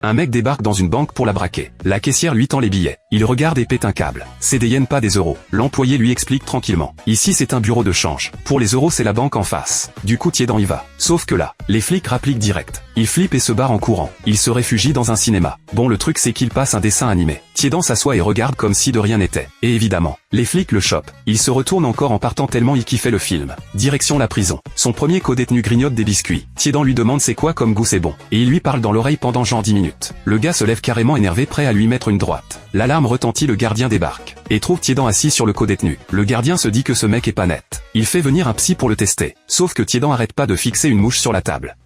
Un mec débarque dans une banque pour la braquer. La caissière lui tend les billets. Il regarde et pète un câble. C'est des yens, pas des euros. L'employé lui explique tranquillement. Ici c'est un bureau de change. Pour les euros c'est la banque en face. Du coup Tiedan y va. Sauf que là, les flics rappliquent direct. Il flippe et se barre en courant. Il se réfugie dans un cinéma. Bon, le truc c'est qu'il passe un dessin animé. Tiedan s'assoit et regarde comme si de rien n'était. Et évidemment, les flics le chopent. Il se retourne encore en partant tellement il kiffait le film. Direction la prison. Son premier co-détenu grignote des biscuits. Tiedan lui demande c'est quoi comme goût, c'est bon. Et il lui parle dans l'oreille pendant genre 10 minutes. Le gars se lève carrément énervé, prêt à lui mettre une droite. L'alarme retentit, le gardien débarque. Et trouve Tiedan assis sur le co-détenu. Le gardien se dit que ce mec est pas net. Il fait venir un psy pour le tester. Sauf que Tiedan arrête pas de fixer une mouche sur la table.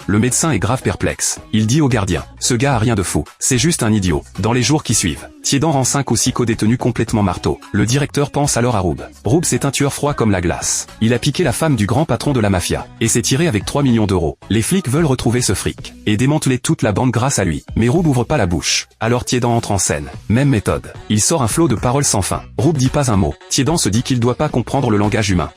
Le médecin est grave perplexe. Il dit au gardien, ce gars a rien de fou, c'est juste un idiot. Dans les jours qui suivent, Tiedan rend 5 ou 6 co-détenus complètement marteau. Le directeur pense alors à Roub. Roub c'est un tueur froid comme la glace. Il a piqué la femme du grand patron de la mafia, et s'est tiré avec 3 millions d'euros. Les flics veulent retrouver ce fric, et démanteler toute la bande grâce à lui. Mais Roub ouvre pas la bouche. Alors Tiedan entre en scène. Même méthode. Il sort un flot de paroles sans fin. Roub dit pas un mot. Tiedan se dit qu'il doit pas comprendre le langage humain.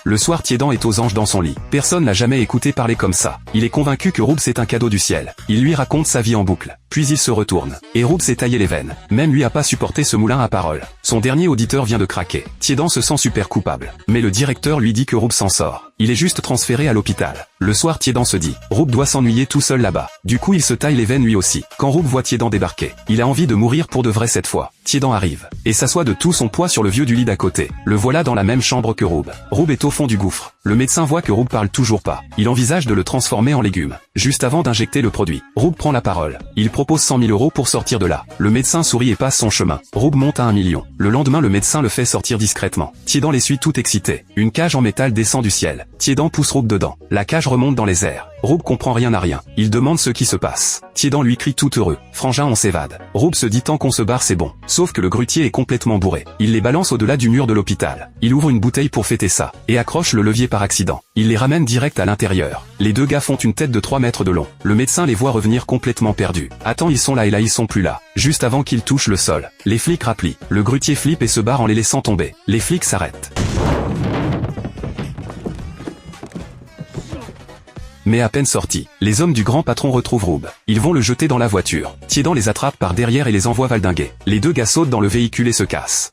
Le soir, Tiedan est aux anges dans son lit. Personne l'a jamais écouté parler comme ça. Il est convaincu que Roub c'est un cadeau du ciel. Il lui raconte sa vie en boucle. Puis il se retourne. Et Roub s'est taillé les veines. Même lui a pas supporté ce moulin à paroles. Son dernier auditeur vient de craquer. Tiedan se sent super coupable. Mais le directeur lui dit que Roub s'en sort. Il est juste transféré à l'hôpital. Le soir, Tiedan se dit, Roub doit s'ennuyer tout seul là-bas. Du coup il se taille les veines lui aussi. Quand Roub voit Tiedan débarquer, il a envie de mourir pour de vrai cette fois. Tiedan arrive, et s'assoit de tout son poids sur le vieux du lit d'à côté. Le voilà dans la même chambre que Roub. Roub est au fond du gouffre. Le médecin voit que Roub parle toujours pas. Il envisage de le transformer en légume. Juste avant d'injecter le produit, Roub prend la parole. Il propose 100 000 euros pour sortir de là. Le médecin sourit et passe son chemin. Roub monte à 1 million. Le lendemain, le médecin le fait sortir discrètement. Tiedan les suit tout excité. Une cage en métal descend du ciel. Tiedan pousse Roub dedans. La cage remonte dans les airs. Roub comprend rien à rien. Il demande ce qui se passe. Tiedan lui crie tout heureux. Frangin, on s'évade. Roub se dit tant qu'on se barre c'est bon. Sauf que le grutier est complètement bourré. Il les balance au-delà du mur de l'hôpital. Il ouvre une bouteille pour fêter ça. Et accroche le levier par accident. Il les ramène direct à l'intérieur. Les deux gars font une tête de 3 mètres de long. Le médecin les voit revenir complètement perdus. Attends, ils sont là et là ils sont plus là. Juste avant qu'ils touchent le sol. Les flics rapplient. Le grutier flippe et se barre en les laissant tomber. Les flics s'arrêtent. Mais à peine sortis, les hommes du grand patron retrouvent Roub. Ils vont le jeter dans la voiture. Tiedan les attrape par derrière et les envoie valdinguer. Les deux gars sautent dans le véhicule et se cassent.